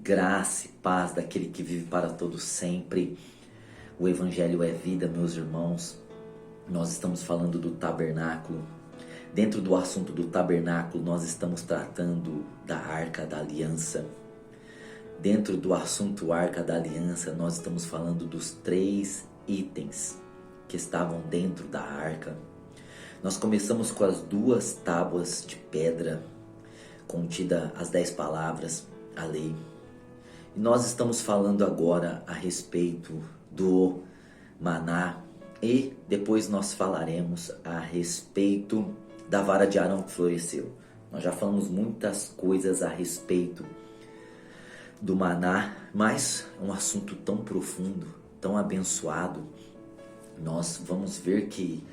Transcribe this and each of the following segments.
Graça e paz daquele que vive para todo sempre. O Evangelho é vida, meus irmãos. Nós estamos falando do tabernáculo. Dentro do assunto do tabernáculo, nós estamos tratando da Arca da Aliança. Dentro do assunto Arca da Aliança, nós estamos falando dos 3 itens que estavam dentro da arca. Nós começamos com as 2 tábuas de pedra, contida as 10 palavras, a lei. E nós estamos falando agora a respeito do maná e depois nós falaremos a respeito da vara de Arão que floresceu. Nós já falamos muitas coisas a respeito do maná, mas é um assunto tão profundo, tão abençoado. Nós vamos ver que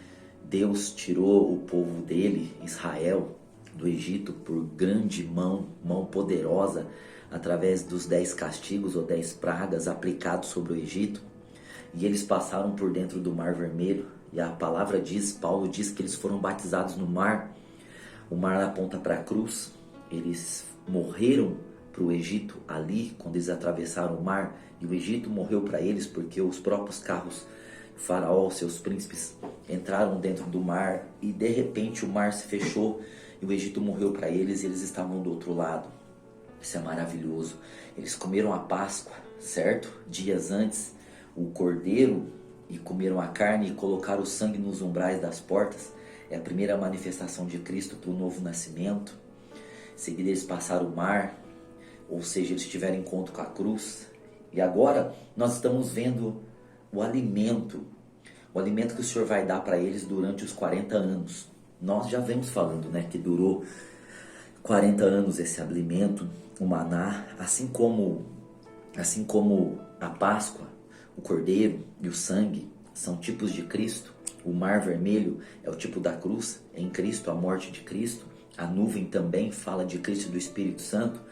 Deus tirou o povo dele, Israel, do Egito por grande mão poderosa, através dos 10 castigos ou 10 pragas aplicados sobre o Egito, e eles passaram por dentro do Mar Vermelho, e a palavra diz, Paulo diz que eles foram batizados no mar. O mar aponta para a cruz. Eles morreram para o Egito ali, quando eles atravessaram o mar, e o Egito morreu para eles, porque os próprios carros, Faraó, seus príncipes, entraram dentro do mar, e de repente o mar se fechou, e o Egito morreu para eles, e eles estavam do outro lado. Isso é maravilhoso. Eles comeram a Páscoa, certo? Dias antes, o cordeiro, e comeram a carne e colocaram o sangue nos umbrais das portas. É a primeira manifestação de Cristo para o novo nascimento. Em seguida eles passaram o mar, ou seja, eles tiveram encontro com a cruz. E agora nós estamos vendo o alimento que o Senhor vai dar para eles durante os 40 anos. Nós já vemos falando, né, que durou 40 anos esse alimento, o maná, assim como a Páscoa, o cordeiro e o sangue são tipos de Cristo. O mar vermelho é o tipo da cruz, em Cristo, a morte de Cristo. A nuvem também fala de Cristo e do Espírito Santo.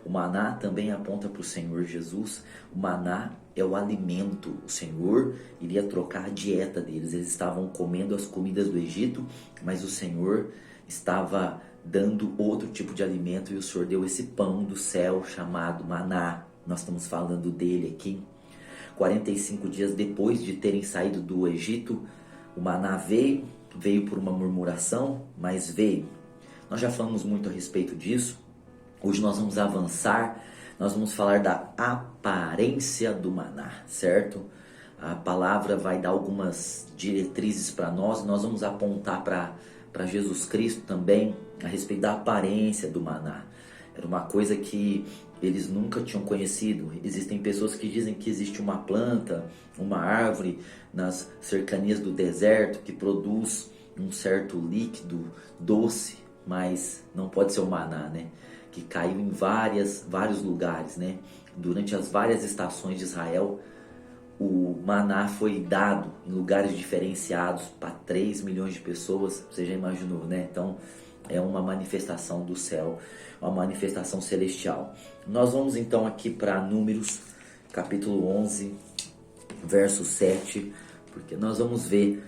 O maná também aponta para o Senhor Jesus. O maná é o alimento. O Senhor iria trocar a dieta deles. Eles estavam comendo as comidas do Egito, mas o Senhor estava dando outro tipo de alimento, e o Senhor deu esse pão do céu chamado maná. Nós estamos falando dele aqui. 45 dias depois de terem saído do Egito, o maná veio por uma murmuração, mas veio. Nós já falamos muito a respeito disso. Hoje nós vamos avançar, nós vamos falar da aparência do maná, certo? A palavra vai dar algumas diretrizes para nós, nós vamos apontar para Jesus Cristo também, a respeito da aparência do maná. Era uma coisa que eles nunca tinham conhecido. Existem pessoas que dizem que existe uma planta, uma árvore nas cercanias do deserto que produz um certo líquido doce, mas não pode ser o maná, né? Que caiu em vários lugares, né? Durante as várias estações de Israel, o maná foi dado em lugares diferenciados para 3 milhões de pessoas. Você já imaginou, né? Então é uma manifestação do céu, uma manifestação celestial. Nós vamos então aqui para Números, capítulo 11, verso 7, porque nós vamos ver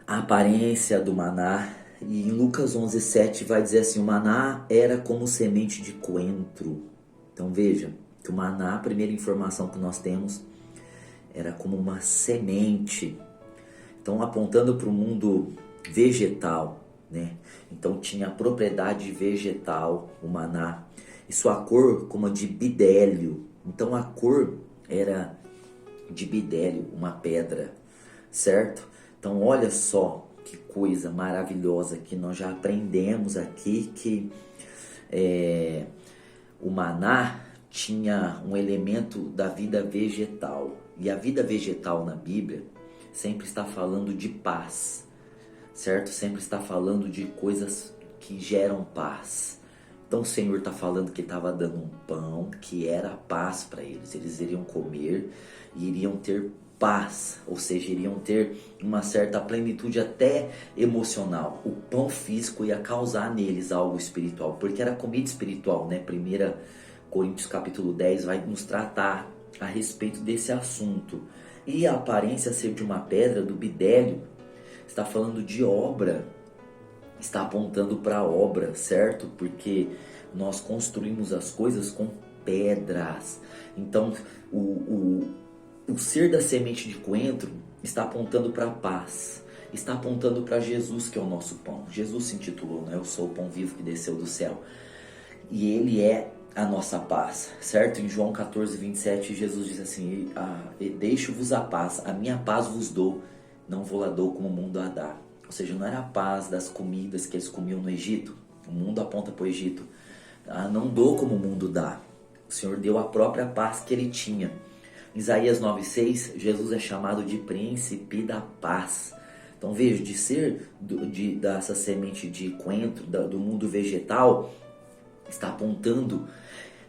a aparência do maná. E em Lucas 11, 7 vai dizer assim: o maná era como semente de coentro. Então veja que o maná, a primeira informação que nós temos, era como uma semente. Então apontando para o mundo vegetal, né? Então tinha propriedade vegetal, o maná, e sua cor como a de bidélio. Então a cor era de bidélio, uma pedra, certo? Então olha só que coisa maravilhosa que nós já aprendemos aqui, que o maná tinha um elemento da vida vegetal, e a vida vegetal na Bíblia sempre está falando de paz, certo? Sempre está falando de coisas que geram paz. Então o Senhor está falando que estava dando um pão que era paz para eles. Eles iriam comer e iriam ter paz, ou seja, iriam ter uma certa plenitude até emocional. O pão físico ia causar neles algo espiritual, porque era comida espiritual, né? 1 Coríntios capítulo 10 vai nos tratar a respeito desse assunto. E a aparência ser de uma pedra, do bidélio, está falando de obra, está apontando para a obra, certo? Porque nós construímos as coisas com pedras. Então, o ser da semente de coentro está apontando para a paz. Está apontando para Jesus, que é o nosso pão. Jesus se intitulou, né? Eu sou o pão vivo que desceu do céu. E Ele é a nossa paz, certo? Em João 14, 27, Jesus diz assim: deixo-vos a paz, a minha paz vos dou, não vou lá dou como o mundo a dá. Ou seja, não era a paz das comidas que eles comiam no Egito. O mundo aponta para o Egito. Não dou como o mundo dá. O Senhor deu a própria paz que Ele tinha. Em Isaías 9,6, Jesus é chamado de príncipe da paz. Então veja, de ser dessa semente de coentro, do mundo vegetal, está apontando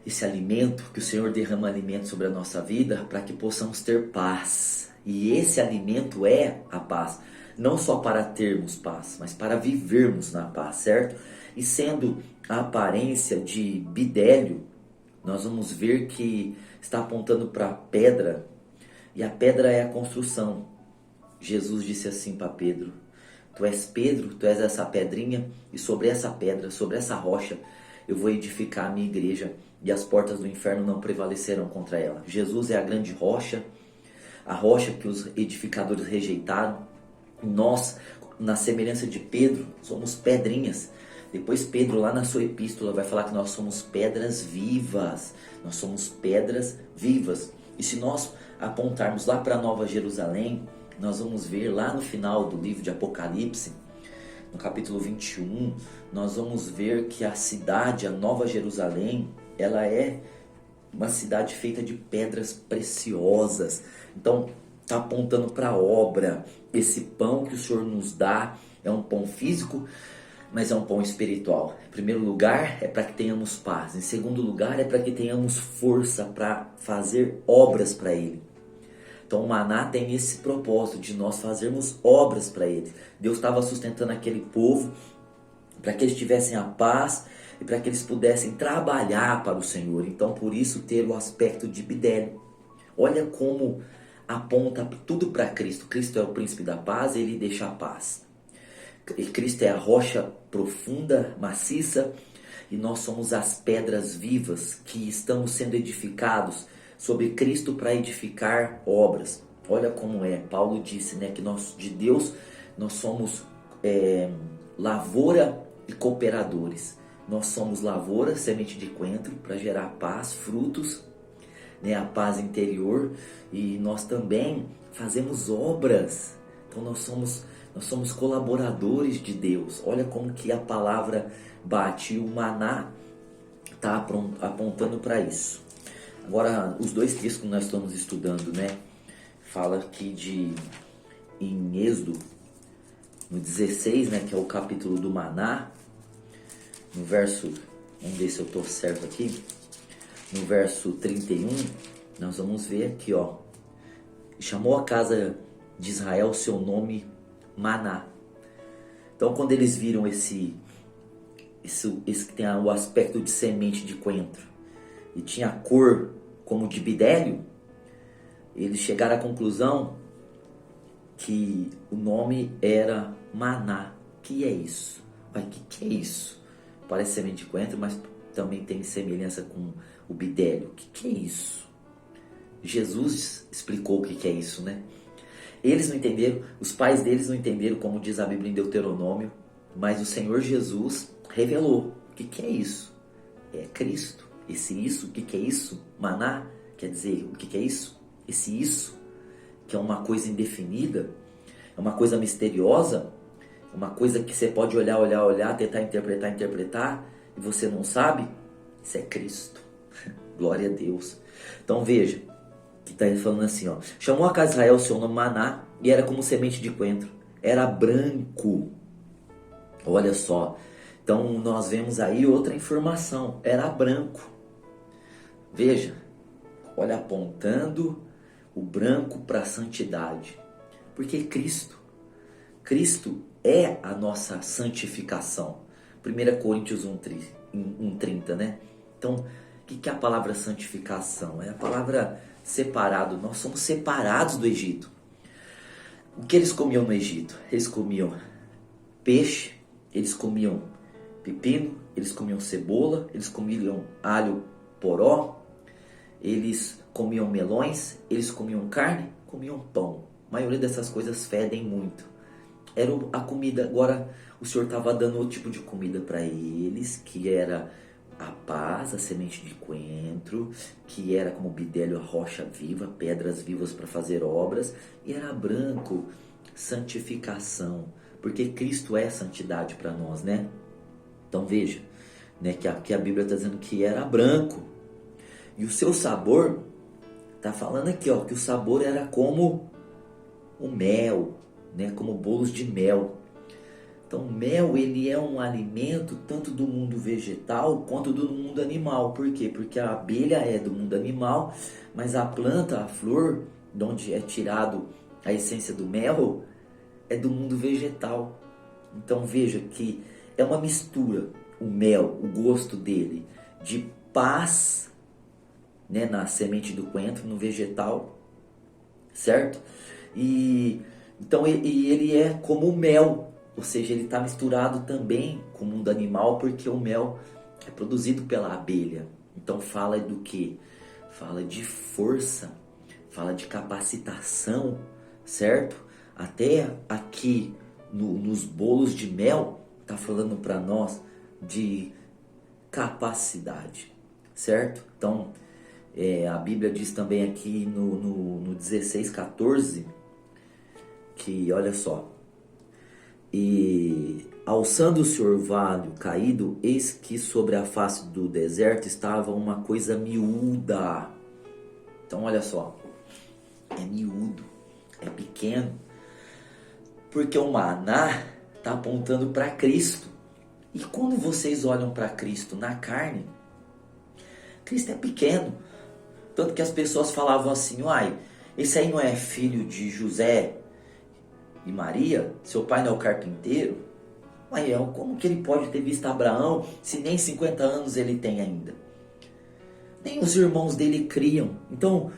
esse alimento, que o Senhor derrama alimento sobre a nossa vida para que possamos ter paz. E esse alimento é a paz. Não só para termos paz, mas para vivermos na paz, certo? E sendo a aparência de bidélio, nós vamos ver que está apontando para a pedra. E a pedra é a construção. Jesus disse assim para Pedro: tu és Pedro, tu és essa pedrinha, e sobre essa pedra, sobre essa rocha, eu vou edificar a minha igreja, e as portas do inferno não prevalecerão contra ela. Jesus é a grande rocha, a rocha que os edificadores rejeitaram. Nós, na semelhança de Pedro, somos pedrinhas. Depois Pedro, lá na sua epístola, vai falar que nós somos pedras vivas. Nós somos pedras vivas. E se nós apontarmos lá para Nova Jerusalém, nós vamos ver lá no final do livro de Apocalipse, no capítulo 21, nós vamos ver que a cidade, a Nova Jerusalém, ela é uma cidade feita de pedras preciosas. Então, está apontando para a obra. Esse pão que o Senhor nos dá é um pão físico, mas é um pão espiritual. Em primeiro lugar, é para que tenhamos paz. Em segundo lugar, é para que tenhamos força para fazer obras para Ele. Então o maná tem esse propósito de nós fazermos obras para Ele. Deus estava sustentando aquele povo para que eles tivessem a paz e para que eles pudessem trabalhar para o Senhor. Então por isso ter o aspecto de bidélio. Olha como aponta tudo para Cristo. Cristo é o príncipe da paz e Ele deixa a paz. Cristo é a rocha profunda, maciça, e nós somos as pedras vivas que estamos sendo edificados sobre Cristo para edificar obras. Olha como é, Paulo disse, né, que nós, de Deus, nós somos lavoura e cooperadores. Nós somos lavoura, semente de coentro, para gerar paz, frutos, né, a paz interior, e nós também fazemos obras. Então nós somos colaboradores de Deus. Olha como que a palavra bate, o maná está apontando para isso. Agora, os dois textos que nós estamos estudando, né? Fala aqui em Êxodo, no 16, né? Que é o capítulo do maná. No verso, vamos ver se eu estou certo aqui. No verso 31, nós vamos ver aqui, ó. Chamou a casa de Israel seu nome Maná. Então quando eles viram esse que tem o aspecto de semente de coentro e tinha a cor como de bidélio, eles chegaram à conclusão que o nome era Maná. Que é isso? Que é isso? Parece semente de coentro, mas também tem semelhança com o bidélio. Que é isso? Jesus explicou o que é isso, né? Eles não entenderam, os pais deles não entenderam, como diz a Bíblia em Deuteronômio, mas o Senhor Jesus revelou. O que é isso? É Cristo. Esse isso, o que é isso? Maná, quer dizer, o que é isso? Esse isso, que é uma coisa indefinida, é uma coisa misteriosa, uma coisa que você pode olhar, tentar interpretar, e você não sabe, isso é Cristo. Glória a Deus. Então veja, que está falando assim, ó. Chamou a casa de Israel seu nome Maná, e era como semente de coentro. Era branco. Olha só. Então nós vemos aí outra informação. Era branco. Veja. Olha, apontando o branco para a santidade. Porque Cristo é a nossa santificação. 1 Coríntios 1:30, né? Então, o que é a palavra santificação? É a palavra separado. Nós somos separados do Egito. O que eles comiam no Egito? Eles comiam peixe, eles comiam pepino, eles comiam cebola, eles comiam alho poró, eles comiam melões, eles comiam carne, comiam pão. A maioria dessas coisas fedem muito. Era a comida. Agora o Senhor estava dando outro tipo de comida para eles, que era a paz, a semente de coentro, que era como bidélio, a rocha viva, pedras vivas para fazer obras, e era branco, santificação, porque Cristo é santidade para nós, né? Então veja, né, que a Bíblia está dizendo que era branco, e o seu sabor, está falando aqui, ó, que o sabor era como o mel, né, como bolos de mel. Então, mel, ele é um alimento tanto do mundo vegetal quanto do mundo animal. Por quê? Porque a abelha é do mundo animal, mas a planta, a flor, de onde é tirado a essência do mel, é do mundo vegetal. Então, veja que é uma mistura, o mel, o gosto dele, de paz, né, na semente do coentro, no vegetal, certo? E então ele é como o mel, ou seja, ele está misturado também com o mundo animal, porque o mel é produzido pela abelha. Então fala do que? Fala de força, fala de capacitação, certo? Até aqui nos bolos de mel está falando para nós de capacidade, certo? Então a Bíblia diz também aqui no 16:14 que, olha só, e alçando-se o orvalho caído, eis que sobre a face do deserto estava uma coisa miúda. Então olha só, é miúdo, é pequeno, porque o maná está apontando para Cristo. E quando vocês olham para Cristo na carne, Cristo é pequeno. Tanto que as pessoas falavam assim, uai, esse aí não é filho de José e Maria? Seu pai não é o carpinteiro? Uai, como que ele pode ter visto Abraão se nem 50 anos ele tem ainda? Nem os irmãos dele criam. Então,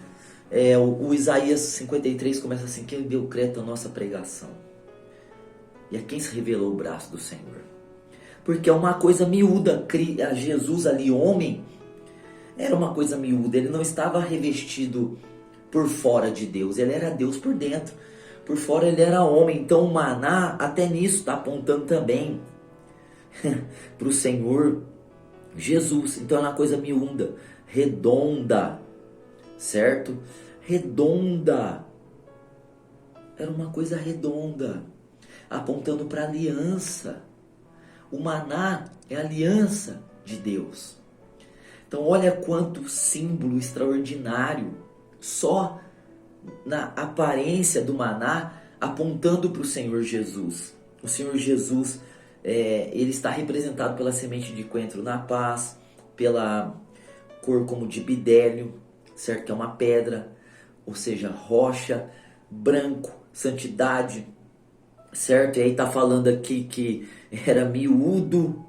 o Isaías 53 começa assim, quem deu crédito à nossa pregação? E a quem se revelou o braço do Senhor? Porque é uma coisa miúda, Jesus ali, homem, era uma coisa miúda, ele não estava revestido por fora de Deus, ele era Deus por dentro. Por fora ele era homem, então o maná até nisso está apontando também para o Senhor Jesus. Então é uma coisa miúda, redonda, certo? Redonda. Era uma coisa redonda, apontando para a aliança. O maná é a aliança de Deus. Então olha quanto símbolo extraordinário, só na aparência do maná apontando para o Senhor Jesus. O Senhor Jesus, ele está representado pela semente de coentro na paz, pela cor como de bidélio, certo? Que é uma pedra, ou seja, rocha, branco, santidade, certo? E aí está falando aqui que era miúdo,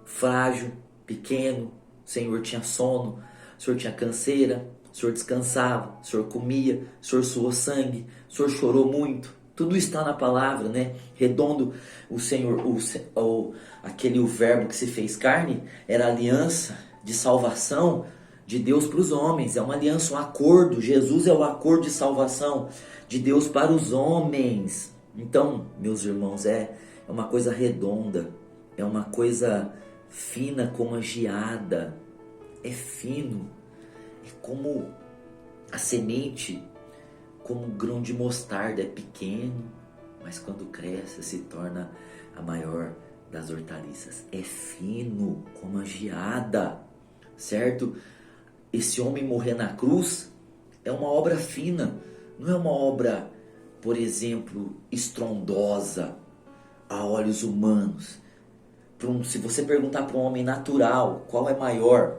frágil, pequeno, o Senhor tinha sono, o Senhor tinha canseira, o Senhor descansava, o Senhor comia, o Senhor suou sangue, o Senhor chorou muito. Tudo está na palavra, né? Redondo, o Senhor, o verbo que se fez carne, era a aliança de salvação de Deus para os homens. É uma aliança, um acordo. Jesus é o acordo de salvação de Deus para os homens. Então, meus irmãos, é uma coisa redonda, é uma coisa fina como a geada, é fino, é como a semente, como um grão de mostarda, é pequeno, mas quando cresce se torna a maior das hortaliças, é fino como a geada, certo? Esse homem morrer na cruz é uma obra fina, não é uma obra, por exemplo, estrondosa a olhos humanos. Se você perguntar para um homem natural qual é maior,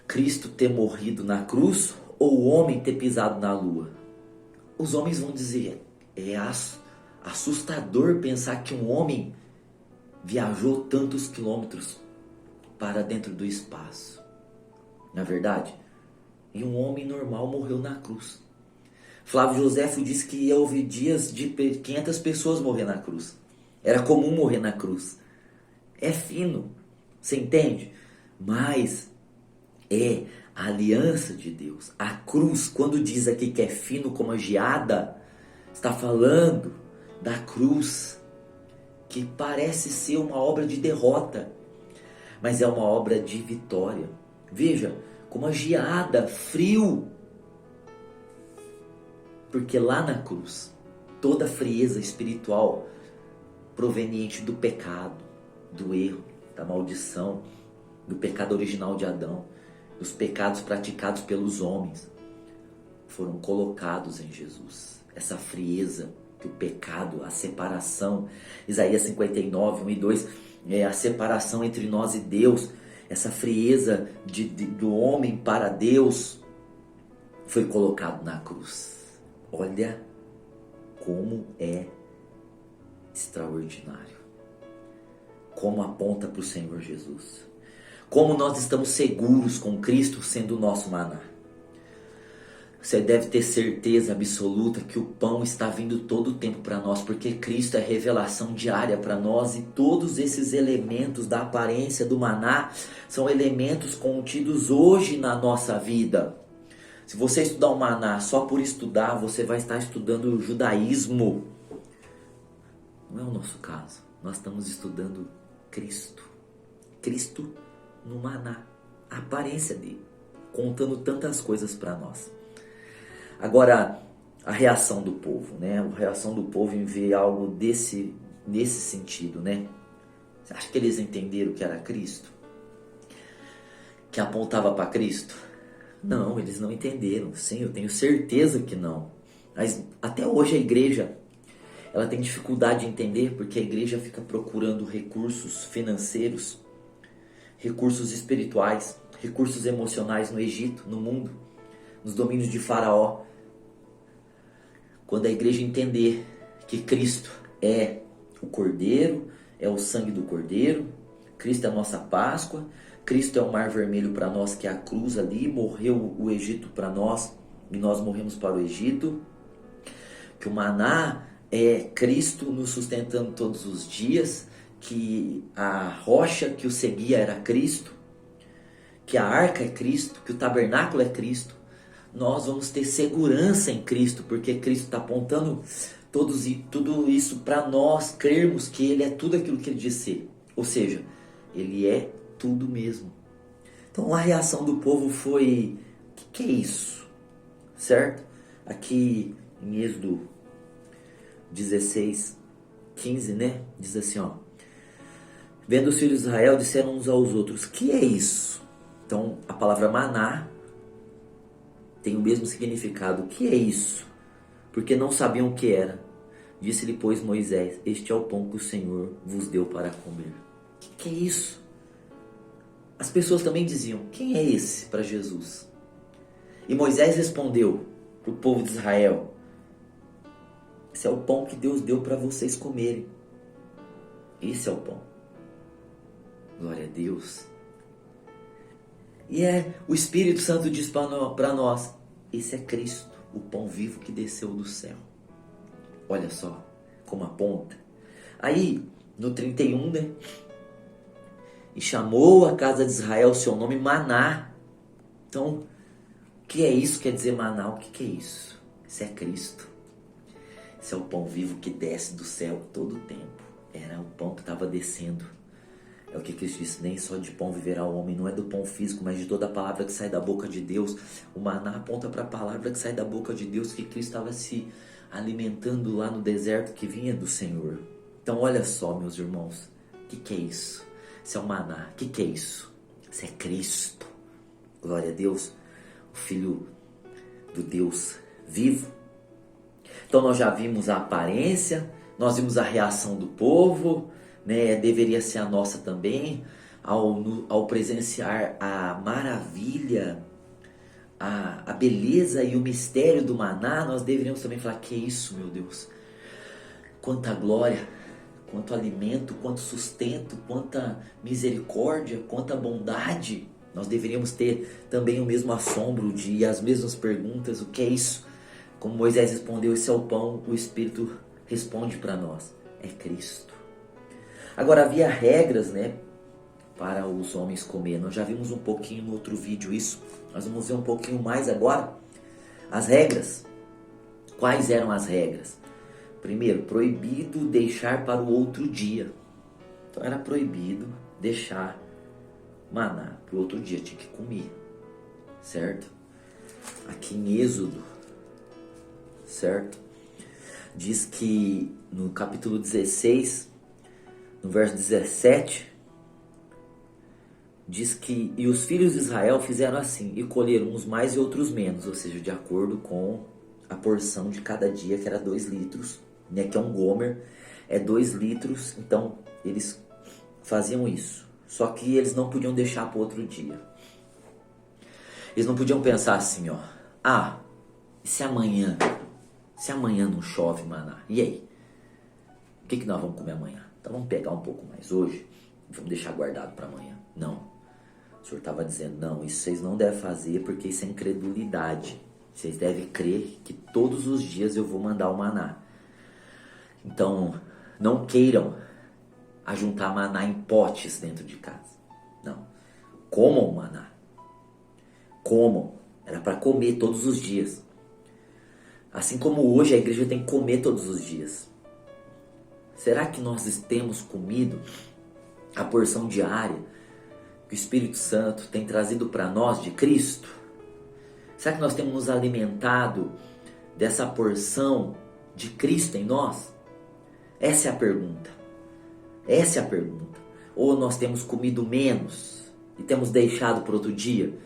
Cristo ter morrido na cruz ou o homem ter pisado na lua, os homens vão dizer, é assustador pensar que um homem viajou tantos quilômetros para dentro do espaço. Na verdade, e um homem normal morreu na cruz. Flávio Joséfo disse que houve dias de 500 pessoas morrer na cruz. Era comum morrer na cruz. É fino, você entende? Mas é A aliança de Deus. A cruz, quando diz aqui que é fino como a geada, está falando da cruz, que parece ser uma obra de derrota, mas é uma obra de vitória. Veja, como a geada, frio. Porque lá na cruz, toda a frieza espiritual proveniente do pecado, do erro, da maldição, do pecado original de Adão, dos pecados praticados pelos homens, foram colocados em Jesus. Essa frieza que o pecado, a separação, Isaías 59, 1 e 2, a separação entre nós e Deus, essa frieza do homem para Deus, foi colocado na cruz. Olha como é extraordinário. Como aponta para o Senhor Jesus. Como nós estamos seguros com Cristo sendo o nosso maná. Você deve ter certeza absoluta que o pão está vindo todo o tempo para nós, porque Cristo é revelação diária para nós, e todos esses elementos da aparência do maná são elementos contidos hoje na nossa vida. Se você estudar o maná só por estudar, você vai estar estudando o judaísmo. Não é o nosso caso. Nós estamos estudando Cristo. Cristo no maná, a aparência dele, contando tantas coisas para nós. Agora, a reação do povo, né? A reação do povo em ver algo nesse sentido, né? Você acha que eles entenderam que era Cristo? Que apontava para Cristo? Não, eles não entenderam. Sim, eu tenho certeza que não. Mas até hoje a igreja, ela tem dificuldade de entender, porque a igreja fica procurando recursos financeiros, recursos espirituais, recursos emocionais no Egito, no mundo, nos domínios de Faraó. Quando a igreja entender que Cristo é o Cordeiro, é o sangue do Cordeiro, Cristo é a nossa Páscoa, Cristo é o mar vermelho para nós, que é a cruz ali, morreu o Egito para nós e nós morremos para o Egito, que o maná é Cristo nos sustentando todos os dias, que a rocha que o seguia era Cristo, que a arca é Cristo, que o tabernáculo é Cristo. Nós vamos ter segurança em Cristo, porque Cristo está apontando tudo isso para nós crermos que Ele é tudo aquilo que Ele diz ser. Ou seja, Ele é tudo mesmo. Então a reação do povo foi: que é isso? Certo? Aqui em Êxodo 16, 15, né? Diz assim, ó: vendo os filhos de Israel, disseram uns aos outros: que é isso? Então a palavra maná tem o mesmo significado. O que é isso? Porque não sabiam o que era. Disse-lhe, pois, Moisés: este é o pão que o Senhor vos deu para comer. O que é isso? As pessoas também diziam: quem é esse para Jesus? E Moisés respondeu para o povo de Israel: esse é o pão que Deus deu para vocês comerem. Esse é o pão. Glória a Deus. E o Espírito Santo diz para nós: esse é Cristo, o pão vivo que desceu do céu. Olha só como aponta. Aí, no 31, né? E chamou a casa de Israel o seu nome Maná. Então, o que é isso? Quer dizer maná? O que é isso? Isso é Cristo. Esse é o pão vivo que desce do céu todo o tempo. Era o pão que estava descendo. É o que Cristo disse: nem só de pão viverá o homem. Não é do pão físico, mas de toda a palavra que sai da boca de Deus. O maná aponta para a palavra que sai da boca de Deus, que Cristo estava se alimentando lá no deserto, que vinha do Senhor. Então olha só, meus irmãos, o que é isso? Isso é o maná. O que é isso? Isso é Cristo. Glória a Deus, o Filho do Deus vivo. Então nós já vimos a aparência, nós vimos a reação do povo, né? Deveria ser a nossa também, ao presenciar a maravilha, a beleza e o mistério do maná. Nós deveríamos também falar: que é isso, meu Deus? Quanta glória, quanto alimento, quanto sustento, quanta misericórdia, quanta bondade. Nós deveríamos ter também o mesmo assombro e as mesmas perguntas: o que é isso? Como Moisés respondeu: esse é o pão. O Espírito responde para nós: é Cristo. Agora havia regras, né, para os homens comer. Nós já vimos um pouquinho no outro vídeo isso. Nós vamos ver um pouquinho mais agora. As regras. Quais eram as regras? Primeiro, proibido deixar para o outro dia. Então era proibido deixar maná para o outro dia, tinha que comer, certo? Aqui em Êxodo, certo? Diz que no capítulo 16, no verso 17, diz que e os filhos de Israel fizeram assim, e colheram uns mais e outros menos, ou seja, de acordo com a porção de cada dia, que era 2 litros, né, que é um gomer, é 2 litros, então eles faziam isso. Só que eles não podiam deixar para outro dia. Eles não podiam pensar assim, ó, e se amanhã não chove maná, e aí? O que nós vamos comer amanhã? Então vamos pegar um pouco mais hoje e vamos deixar guardado para amanhã. Não. O Senhor estava dizendo, não, isso vocês não devem fazer porque isso é incredulidade. Vocês devem crer que todos os dias eu vou mandar o maná. Então, não queiram ajuntar maná em potes dentro de casa. Não. Comam o maná. Comam. Era para comer todos os dias. Assim como hoje a igreja tem que comer todos os dias. Será que nós temos comido a porção diária que o Espírito Santo tem trazido para nós de Cristo? Será que nós temos nos alimentado dessa porção de Cristo em nós? Essa é a pergunta. Essa é a pergunta. Ou nós temos comido menos e temos deixado para outro dia,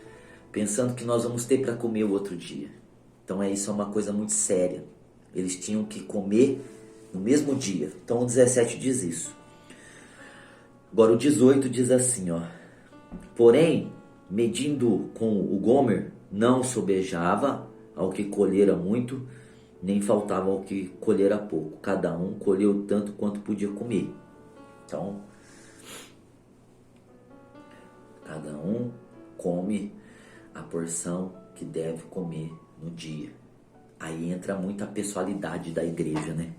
pensando que nós vamos ter para comer o outro dia. Então isso é uma coisa muito séria. Eles tinham que comer no mesmo dia. Então o 17 diz isso. Agora o 18 diz assim, ó. Porém, medindo com o gomer, não sobejava ao que colhera muito, nem faltava ao que colhera pouco. Cada um colheu tanto quanto podia comer. Então, cada um come a porção que deve comer no dia. Aí entra muita pessoalidade da igreja, né?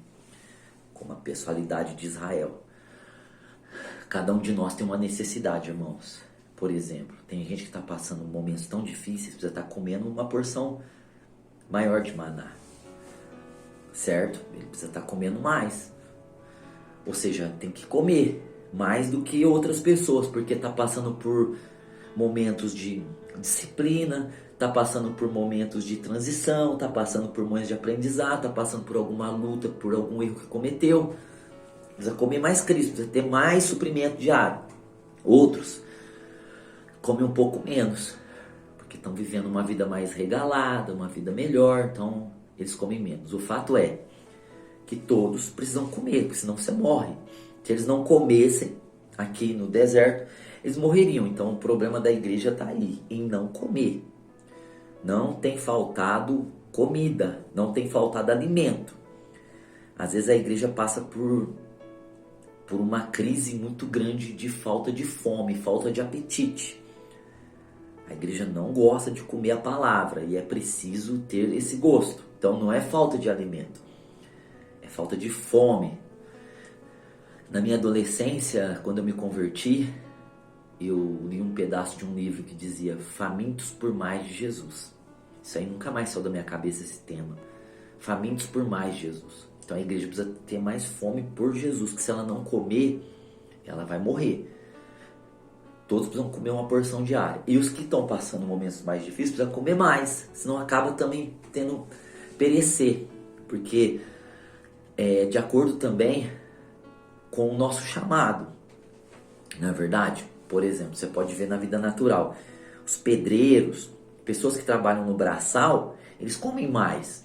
Como a pessoalidade de Israel. Cada um de nós tem uma necessidade, irmãos. Por exemplo, tem gente que está passando momentos tão difíceis, precisa estar comendo uma porção maior de maná. Certo? Ele precisa estar comendo mais. Ou seja, tem que comer mais do que outras pessoas, porque está passando por momentos de disciplina, está passando por momentos de transição, está passando por momentos de aprendizado, está passando por alguma luta, por algum erro que cometeu. Precisa comer mais Cristo, precisa ter mais suprimento diário. Outros comem um pouco menos, porque estão vivendo uma vida mais regalada, uma vida melhor, então eles comem menos. O fato é que todos precisam comer, porque senão você morre. Se eles não comessem aqui no deserto, eles morreriam. Então o problema da igreja está aí, em não comer. Não tem faltado comida, não tem faltado alimento. Às vezes a igreja passa por uma crise muito grande de falta de fome, falta de apetite. A igreja não gosta de comer a palavra e é preciso ter esse gosto. Então não é falta de alimento, é falta de fome. Na minha adolescência, quando eu me converti, eu li um pedaço de um livro que dizia Famintos por mais de Jesus. Isso aí nunca mais saiu da minha cabeça, esse tema. Famintos por mais de Jesus. Então a igreja precisa ter mais fome por Jesus, que se ela não comer, ela vai morrer. Todos precisam comer uma porção diária. E os que estão passando momentos mais difíceis precisam comer mais, senão acaba também tendo perecer. Porque é de acordo também com o nosso chamado. Não é verdade? Por exemplo, você pode ver na vida natural. Os pedreiros, pessoas que trabalham no braçal, eles comem mais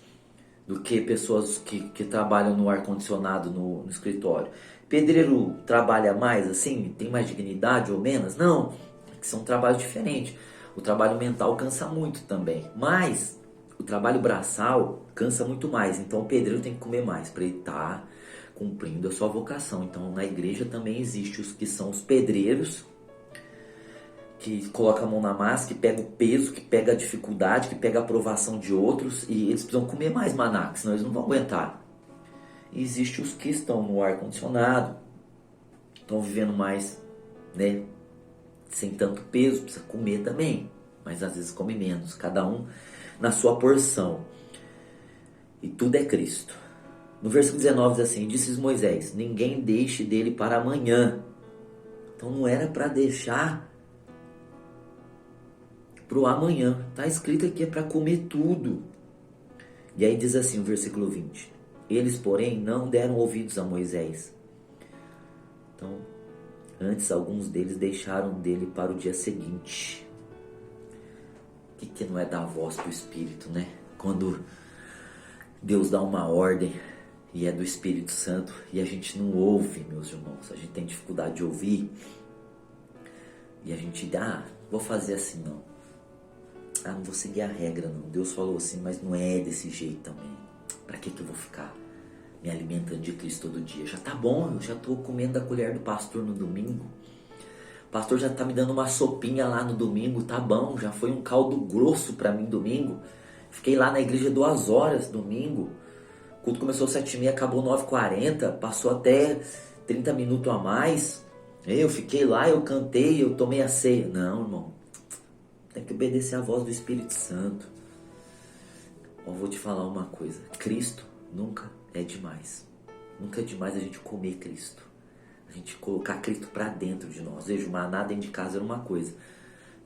do que pessoas que trabalham no ar-condicionado no escritório. Pedreiro trabalha mais assim? Tem mais dignidade ou menos? Não, são trabalhos diferentes. O trabalho mental cansa muito também, mas o trabalho braçal cansa muito mais. Então o pedreiro tem que comer mais para ele estar cumprindo a sua vocação. Então na igreja também existe os que são os pedreiros, que coloca a mão na massa, que pega o peso, que pega a dificuldade, que pega a aprovação de outros, e eles precisam comer mais maná, senão eles não vão aguentar. E existe os que estão no ar-condicionado, estão vivendo mais, né, sem tanto peso, precisa comer também, mas às vezes come menos, cada um na sua porção. E tudo é Cristo. No versículo 19 diz assim: disse Moisés, ninguém deixe dele para amanhã. Então não era para deixar para o amanhã. Está escrito aqui, é para comer tudo. E aí diz assim o versículo 20: eles, porém, não deram ouvidos a Moisés. Então, antes alguns deles deixaram dele para o dia seguinte. O que não é dar a voz para o Espírito, né? Quando Deus dá uma ordem e é do Espírito Santo e a gente não ouve, meus irmãos. A gente tem dificuldade de ouvir e a gente vou fazer assim não. Não vou seguir a regra não. Deus falou assim, mas não é desse jeito também. Pra que eu vou ficar me alimentando de Cristo todo dia? Já tá bom, eu já tô comendo da colher do pastor no domingo. O pastor já tá me dando uma sopinha lá no domingo, tá bom. Já foi um caldo grosso pra mim domingo. Fiquei lá na igreja 2 horas domingo. O culto começou às 7h30, acabou 9h40. Passou até 30 minutos a mais. Eu fiquei lá, eu cantei, eu tomei a ceia. Não, irmão. Tem que obedecer a voz do Espírito Santo. Eu vou te falar uma coisa. Cristo nunca é demais. Nunca é demais a gente comer Cristo. A gente colocar Cristo para dentro de nós. Veja, o maná dentro de casa era uma coisa.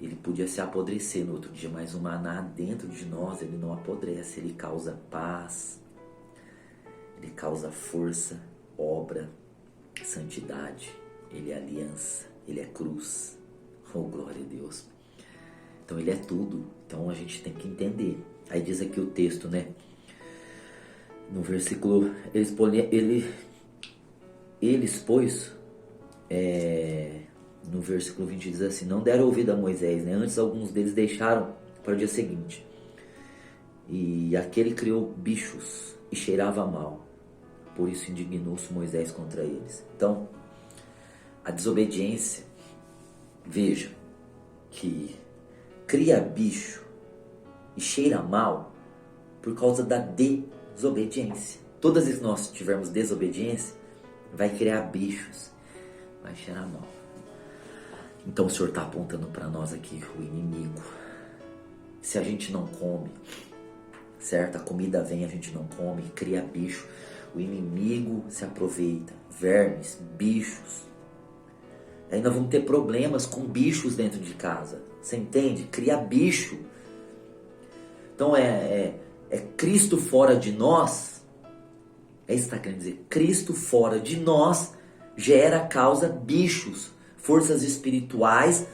Ele podia se apodrecer no outro dia, mas o maná dentro de nós, ele não apodrece. Ele causa paz. Ele causa força, obra, santidade. Ele é aliança. Ele é cruz. Oh, glória a Deus. Então ele é tudo. Então a gente tem que entender. Aí diz aqui o texto, né? No versículo, no versículo 20 diz assim: não deram ouvido a Moisés, né? Antes alguns deles deixaram para o dia seguinte. E aquele criou bichos e cheirava mal. Por isso indignou-se Moisés contra eles. Então, a desobediência, veja, que cria bicho e cheira mal por causa da desobediência. Todas as vezes que nós tivermos desobediência, vai criar bichos, vai cheirar mal. Então o Senhor está apontando para nós aqui o inimigo. Se a gente não come, certo? A comida vem, a gente não come, cria bicho. O inimigo se aproveita. Vermes, bichos. Ainda vamos ter problemas com bichos dentro de casa. Você entende? Cria bicho. Então é Cristo fora de nós. É isso que está querendo dizer. Cristo fora de nós gera, causa bichos, forças espirituais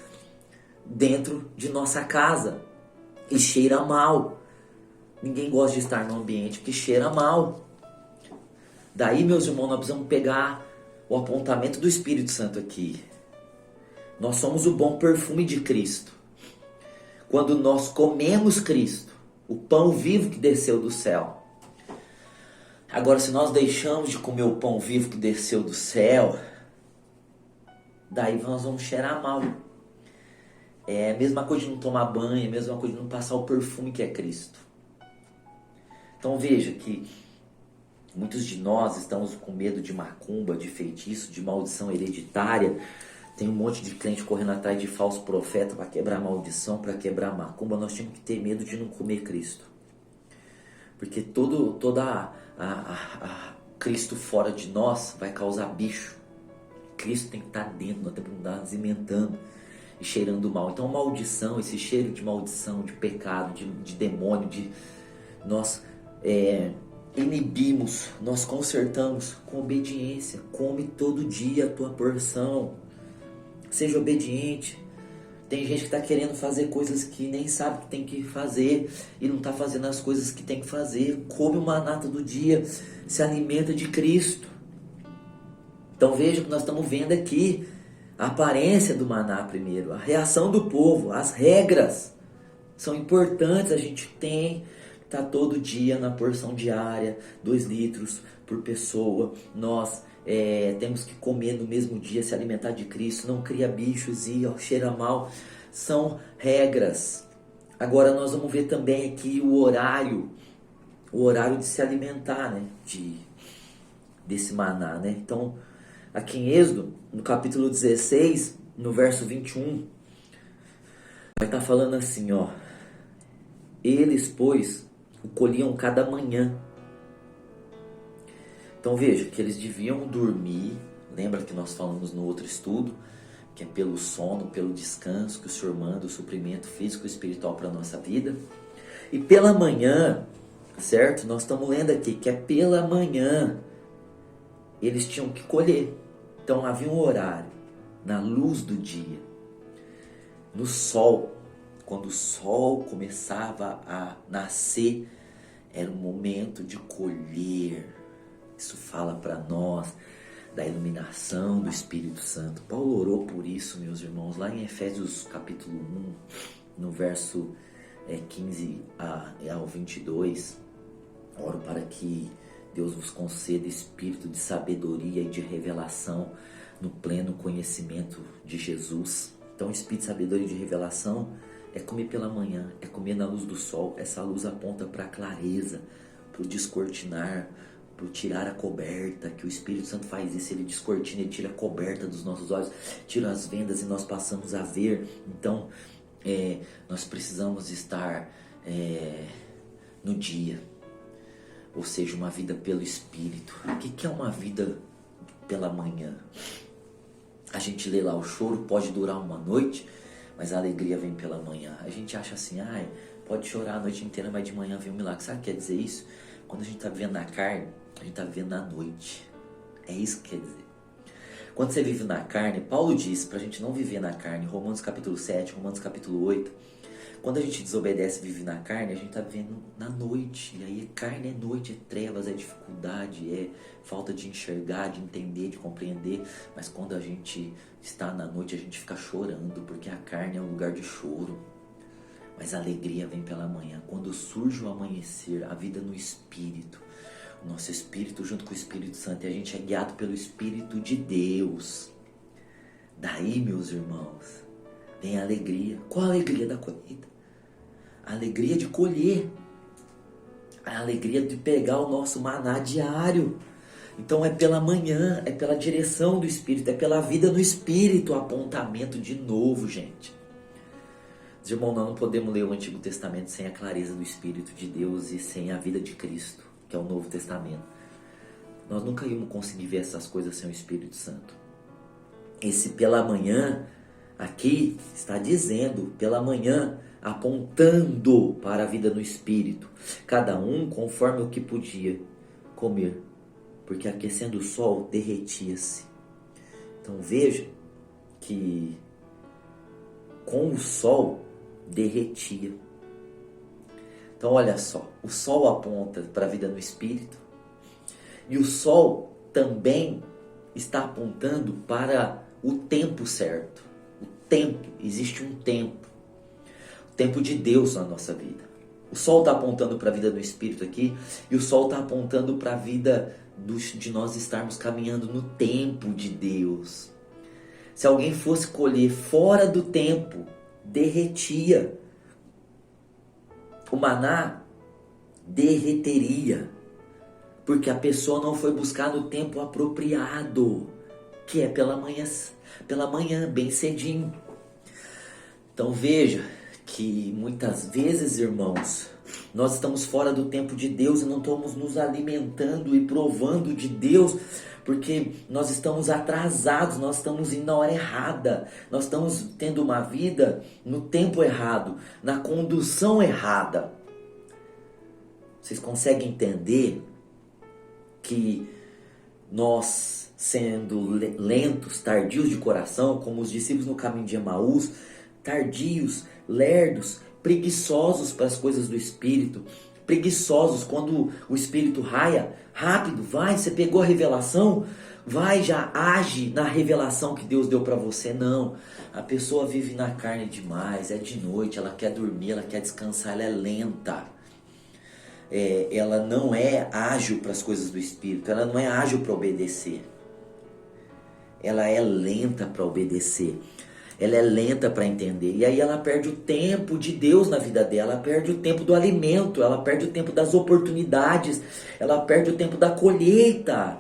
dentro de nossa casa. E cheira mal. Ninguém gosta de estar num ambiente que cheira mal. Daí, meus irmãos, nós precisamos pegar o apontamento do Espírito Santo aqui. Nós somos o bom perfume de Cristo. Quando nós comemos Cristo, o pão vivo que desceu do céu. Agora, se nós deixamos de comer o pão vivo que desceu do céu, daí nós vamos cheirar mal. É a mesma coisa de não tomar banho, é a mesma coisa de não passar o perfume que é Cristo. Então veja que muitos de nós estamos com medo de macumba, de feitiço, de maldição hereditária. Tem um monte de crente correndo atrás de falso profeta para quebrar maldição, para quebrar macumba. Nós temos que ter medo de não comer Cristo. Porque toda Cristo fora de nós vai causar bicho. Cristo tem que estar dentro, nós temos que estar alimentando e cheirando mal. Então maldição, esse cheiro de maldição, de pecado, de demônio, nós inibimos, nós consertamos com obediência. Come todo dia a tua porção. Seja obediente. Tem gente que está querendo fazer coisas que nem sabe que tem que fazer e não está fazendo as coisas que tem que fazer. Come o maná todo dia, se alimenta de Cristo. Então veja que nós estamos vendo aqui a aparência do maná primeiro, a reação do povo, as regras são importantes. A gente tem que estar todo dia na porção diária, 2 litros por pessoa. Nós temos que comer no mesmo dia, se alimentar de Cristo, não cria bichos e cheira mal. São regras. Agora nós vamos ver também aqui o horário de se alimentar, né? Desse maná, né? Então, aqui em Êxodo, no capítulo 16, no verso 21, Vai estar falando assim, ó. Eles, pois, o colhiam cada manhã. Então veja que eles deviam dormir. Lembra que nós falamos no outro estudo, que é pelo sono, pelo descanso que o Senhor manda o suprimento físico e espiritual para a nossa vida. E pela manhã, certo? Nós estamos lendo aqui que é pela manhã eles tinham que colher. Então havia um horário, na luz do dia, no sol. Quando o sol começava a nascer, era o momento de colher. Isso fala para nós da iluminação do Espírito Santo. Paulo orou por isso, meus irmãos, lá em Efésios capítulo 1, no verso 15 ao 22. Oro para que Deus vos conceda espírito de sabedoria e de revelação no pleno conhecimento de Jesus. Então, espírito de sabedoria e de revelação é comer pela manhã, é comer na luz do sol. Essa luz aponta para a clareza, para o descortinar, para tirar a coberta, que o Espírito Santo faz isso, ele descortina, ele tira a coberta dos nossos olhos, tira as vendas e nós passamos a ver. Então, nós precisamos estar no dia, ou seja, uma vida pelo Espírito. O que é uma vida pela manhã? A gente lê lá, o choro pode durar uma noite, mas a alegria vem pela manhã. A gente acha assim, pode chorar a noite inteira, mas de manhã vem um milagre. Sabe o que quer dizer isso? Quando a gente está vivendo na carne, a gente está vivendo na noite. É isso que quer dizer. Quando você vive na carne, Paulo diz para a gente não viver na carne, Romanos capítulo 7, Romanos capítulo 8. Quando a gente desobedece e vive na carne, a gente está vivendo na noite. E aí carne é noite, é trevas, é dificuldade, é falta de enxergar, de entender, de compreender. Mas quando a gente está na noite, a gente fica chorando, porque a carne é um lugar de choro. Mas a alegria vem pela manhã. Quando surge o amanhecer, a vida no Espírito, o nosso Espírito junto com o Espírito Santo, e a gente é guiado pelo Espírito de Deus. Daí, meus irmãos, vem a alegria. Qual a alegria da colheita? A alegria de colher. A alegria de pegar o nosso maná diário. Então é pela manhã, é pela direção do Espírito, é pela vida no Espírito, o apontamento de novo, gente. Irmão, nós não podemos ler o Antigo Testamento sem a clareza do Espírito de Deus e sem a vida de Cristo, que é o Novo Testamento. Nós nunca íamos conseguir ver essas coisas sem o Espírito Santo. Esse pela manhã, aqui está dizendo, pela manhã, apontando para a vida no Espírito. Cada um conforme o que podia comer, porque aquecendo o sol, derretia-se. Então veja que com o sol, derretia. Então olha só, o sol aponta para a vida no Espírito e o sol também está apontando para o tempo certo. O tempo, existe um tempo, o tempo de Deus na nossa vida. O sol está apontando para a vida no Espírito aqui e o sol está apontando para a vida de nós estarmos caminhando no tempo de Deus. Se alguém fosse colher fora do tempo, derretia. O maná derreteria, porque a pessoa não foi buscar no tempo apropriado, que é pela manhã, bem cedinho. Então veja que muitas vezes, irmãos, nós estamos fora do tempo de Deus e não estamos nos alimentando e provando de Deus, porque nós estamos atrasados, nós estamos indo na hora errada, nós estamos tendo uma vida no tempo errado, na condução errada. Vocês conseguem entender que nós, sendo lentos, tardios de coração, como os discípulos no caminho de Emaús, tardios, lerdos, preguiçosos para as coisas do Espírito, preguiçosos quando o Espírito raia, rápido, vai, você pegou a revelação, vai, já age na revelação que Deus deu para você. Não, a pessoa vive na carne demais, é de noite, ela quer dormir, ela quer descansar, ela é lenta. Ela não é ágil para as coisas do Espírito, ela não é ágil para obedecer. Ela é lenta para obedecer. Ela é lenta para entender. E aí ela perde o tempo de Deus na vida dela. Ela perde o tempo do alimento. Ela perde o tempo das oportunidades. Ela perde o tempo da colheita.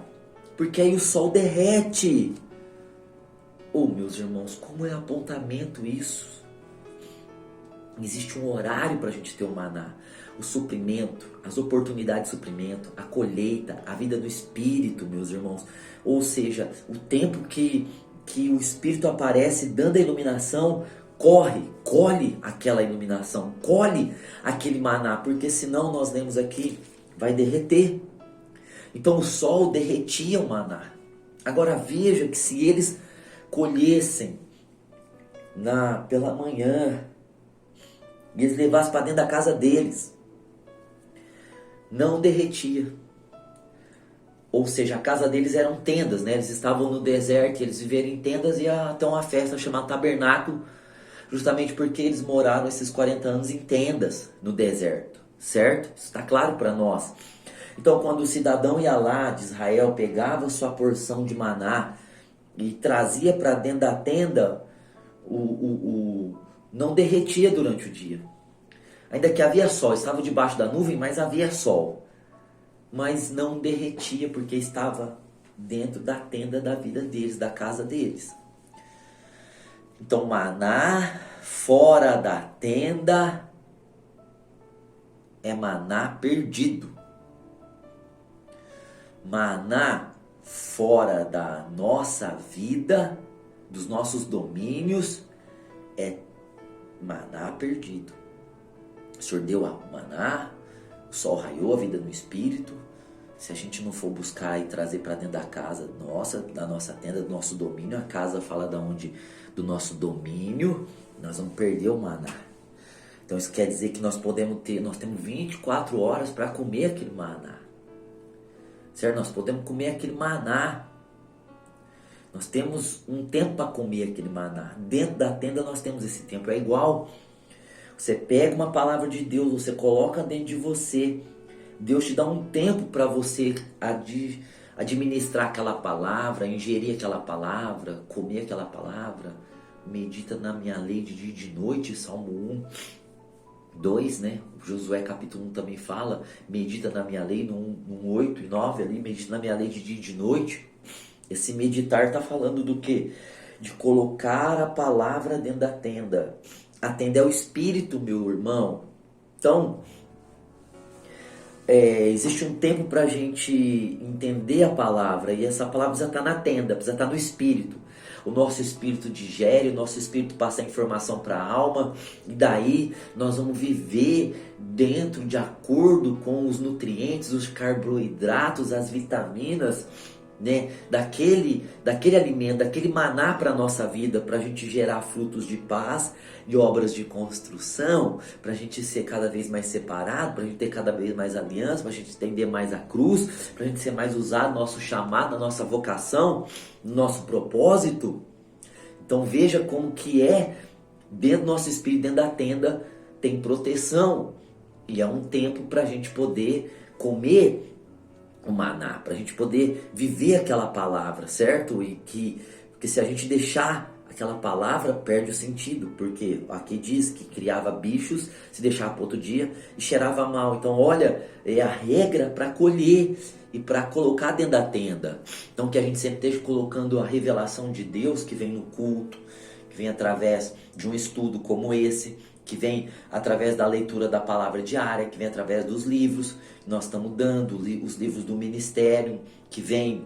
Porque aí o sol derrete. Oh, meus irmãos, como é apontamento isso? Existe um horário para a gente ter o maná. O suprimento, as oportunidades de suprimento, a colheita, a vida do Espírito, meus irmãos. Ou seja, o tempo que o Espírito aparece dando a iluminação, colhe aquela iluminação, colhe aquele maná, porque senão nós lemos aqui, vai derreter. Então o sol derretia o maná. Agora veja que se eles colhessem pela manhã, e eles levassem para dentro da casa deles, não derretia. Ou seja, a casa deles eram tendas, né? Eles estavam no deserto, eles viveram em tendas e ia até uma festa chamada tabernáculo, justamente porque eles moraram esses 40 anos em tendas no deserto, certo? Isso está claro para nós. Então, quando o cidadão ia lá de Israel, pegava sua porção de maná e trazia para dentro da tenda, não derretia durante o dia. Ainda que havia sol, estava debaixo da nuvem, mas havia sol. Mas não derretia porque estava dentro da tenda da vida deles, da casa deles. Então, maná fora da tenda é maná perdido. Maná fora da nossa vida, dos nossos domínios, é maná perdido. O Senhor deu o maná, o sol raiou, a vida no Espírito. Se a gente não for buscar e trazer para dentro da casa nossa, da nossa tenda, do nosso domínio, a casa fala da onde? Do nosso domínio, nós vamos perder o maná. Então isso quer dizer que nós temos 24 horas para comer aquele maná. Certo? Nós podemos comer aquele maná. Nós temos um tempo para comer aquele maná. Dentro da tenda nós temos esse tempo. É igual, você pega uma palavra de Deus, você coloca dentro de você. Deus te dá um tempo para você administrar aquela palavra, ingerir aquela palavra, comer aquela palavra. Medita na minha lei de dia e de noite, Salmo 1:2, né? Josué capítulo 1 também fala, medita na minha lei, no 8 e 9 ali, medita na minha lei de dia e de noite. Esse meditar está falando do quê? De colocar a palavra dentro da tenda. A tenda é o Espírito, meu irmão. Então, existe um tempo para a gente entender a palavra, e essa palavra precisa estar na tenda, precisa estar no Espírito. O nosso espírito digere, o nosso espírito passa a informação para a alma, e daí nós vamos viver dentro de acordo com os nutrientes, os carboidratos, as vitaminas, né, daquele alimento, daquele maná para a nossa vida, para a gente gerar frutos de paz, de obras de construção, para a gente ser cada vez mais separado, para a gente ter cada vez mais aliança, para a gente entender mais a cruz, para a gente ser mais usado no nosso chamado, na nossa vocação, no nosso propósito. Então veja como que dentro do nosso espírito, dentro da tenda, tem proteção, e é um tempo para a gente poder comer o maná, para a gente poder viver aquela palavra, certo? Porque se a gente deixar aquela palavra, perde o sentido, porque aqui diz que criava bichos, se deixava para outro dia e cheirava mal. Então olha, é a regra para colher e para colocar dentro da tenda. Então que a gente sempre esteja colocando a revelação de Deus que vem no culto, que vem através de um estudo como esse, que vem através da leitura da palavra diária, que vem através dos livros que nós estamos dando, os livros do ministério, que vem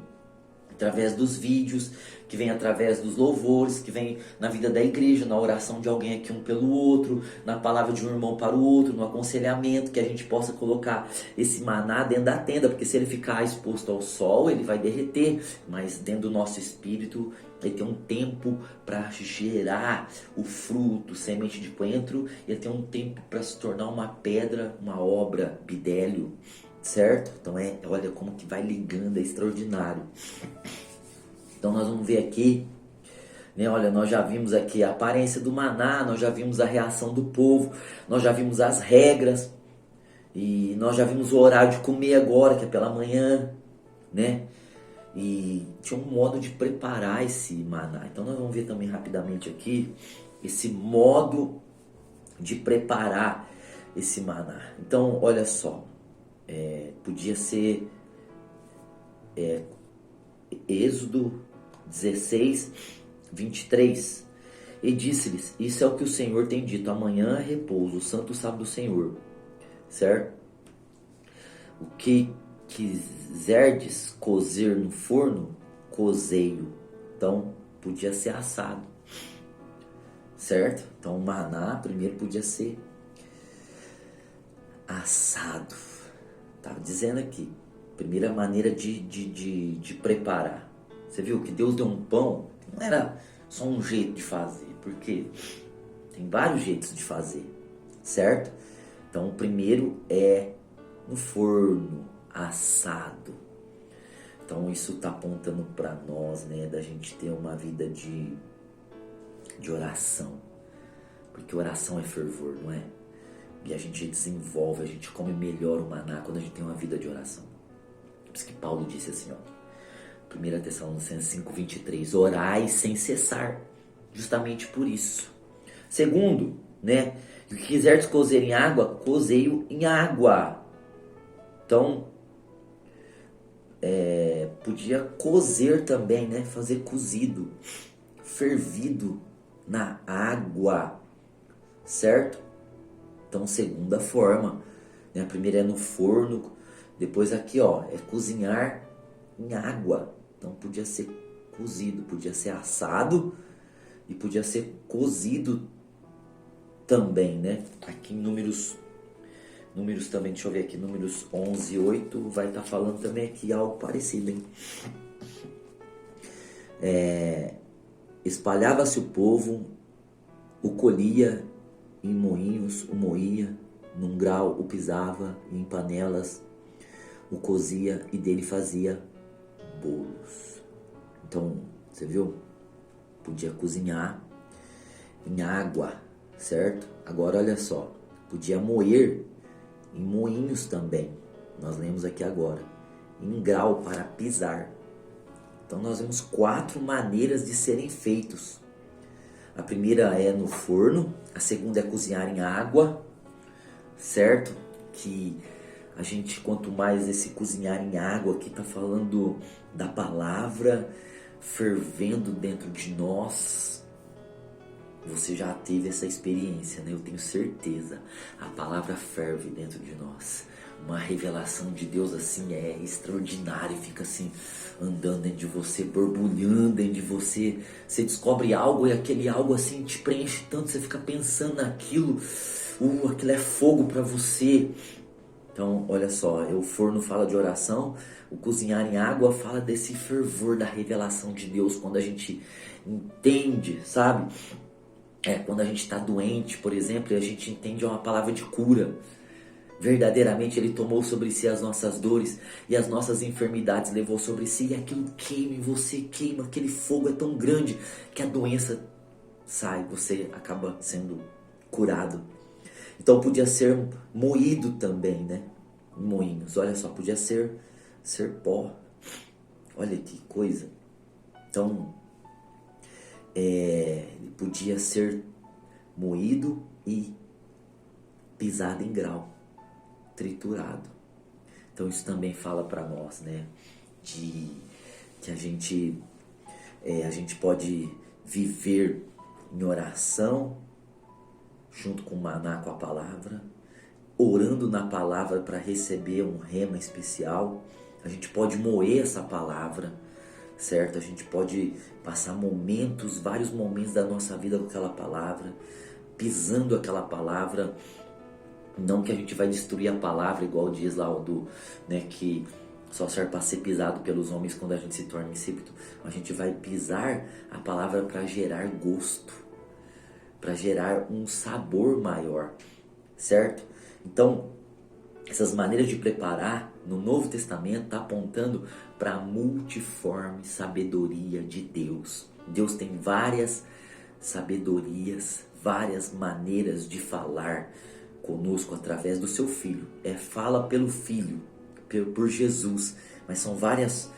através dos vídeos, que vem através dos louvores, que vem na vida da igreja, na oração de alguém aqui um pelo outro, na palavra de um irmão para o outro, no aconselhamento, que a gente possa colocar esse maná dentro da tenda, porque se ele ficar exposto ao sol, ele vai derreter, mas dentro do nosso espírito, ele tem um tempo para gerar o fruto, semente de coentro, e ele tem um tempo para se tornar uma pedra, uma obra, bidélio, certo? Então olha como que vai ligando, é extraordinário. Então nós vamos ver aqui, né? Olha, nós já vimos aqui a aparência do maná, nós já vimos a reação do povo, nós já vimos as regras, e nós já vimos o horário de comer agora, que é pela manhã, né? E tinha um modo de preparar esse maná. Então nós vamos ver também rapidamente aqui esse modo de preparar esse maná. Então olha só, podia ser Êxodo 16:23. E disse-lhes: Isso é o que o Senhor tem dito: amanhã é repouso, o santo sábado do Senhor. Certo? O que quiserdes cozer no forno, cozeio. Então, podia ser assado. Certo? Então, o maná primeiro podia ser assado. Estava dizendo aqui. Primeira maneira de preparar. Você viu que Deus deu um pão, não era só um jeito de fazer, porque tem vários jeitos de fazer, certo? Então o primeiro é no forno, assado. Então isso está apontando para nós, né, da gente ter uma vida de oração, porque oração é fervor, não é? E a gente desenvolve, a gente come melhor o maná quando a gente tem uma vida de oração. Por isso que Paulo disse assim, ó, 1 Tessalonicenses 5:23, orai sem cessar, justamente por isso. Segundo, né, se quiseres cozer em água, cozeio em água. Então, podia cozer também, né, fazer cozido, fervido na água, certo? Então, segunda forma, né, a primeira é no forno, depois aqui, ó, é cozinhar em água. Então podia ser cozido, podia ser assado e podia ser cozido também, né? Aqui em Números também, deixa eu ver aqui, Números 11:8 vai estar falando também aqui algo parecido, hein? Espalhava-se o povo, o colhia em moinhos, o moía, num grau o pisava, e em panelas o cozia e dele fazia bolos. Então, você viu? Podia cozinhar em água, certo? Agora olha só, podia moer em moinhos também. Nós lemos aqui agora. Em grau para pisar. Então nós vemos 4 maneiras de serem feitos. A primeira é no forno, a segunda é cozinhar em água, certo? Que a gente, quanto mais esse cozinhar em água, aqui está falando da palavra fervendo dentro de nós. Você já teve essa experiência, né? Eu tenho certeza. A palavra ferve dentro de nós. Uma revelação de Deus assim é extraordinária, fica assim andando dentro de você, borbulhando dentro de você. Você descobre algo e aquele algo assim te preenche tanto, você fica pensando naquilo. Aquilo é fogo para você. Então, olha só, o forno fala de oração, o cozinhar em água fala desse fervor da revelação de Deus, quando a gente entende, sabe? Quando a gente está doente, por exemplo, e a gente entende uma palavra de cura. Verdadeiramente Ele tomou sobre si as nossas dores e as nossas enfermidades levou sobre si, e aquilo queima em você, queima, aquele fogo é tão grande que a doença sai, você acaba sendo curado. Então podia ser moído também, né? Em moinhos. Olha só, podia ser pó. Olha que coisa. Então, podia ser moído e pisado em grau, triturado. Então isso também fala para nós, né? De que a gente pode viver em oração, junto com o maná, com a palavra, orando na palavra para receber um rema especial. A gente pode moer essa palavra, certo? A gente pode passar vários momentos da nossa vida com aquela palavra, pisando aquela palavra. Não que a gente vai destruir a palavra, igual diz lá né, que só serve para ser pisado pelos homens quando a gente se torna insípido. A gente vai pisar a palavra para gerar gosto, para gerar um sabor maior, certo? Então, essas maneiras de preparar no Novo Testamento está apontando para a multiforme sabedoria de Deus. Deus tem várias sabedorias, várias maneiras de falar conosco através do seu Filho. Fala pelo Filho, por Jesus, mas são várias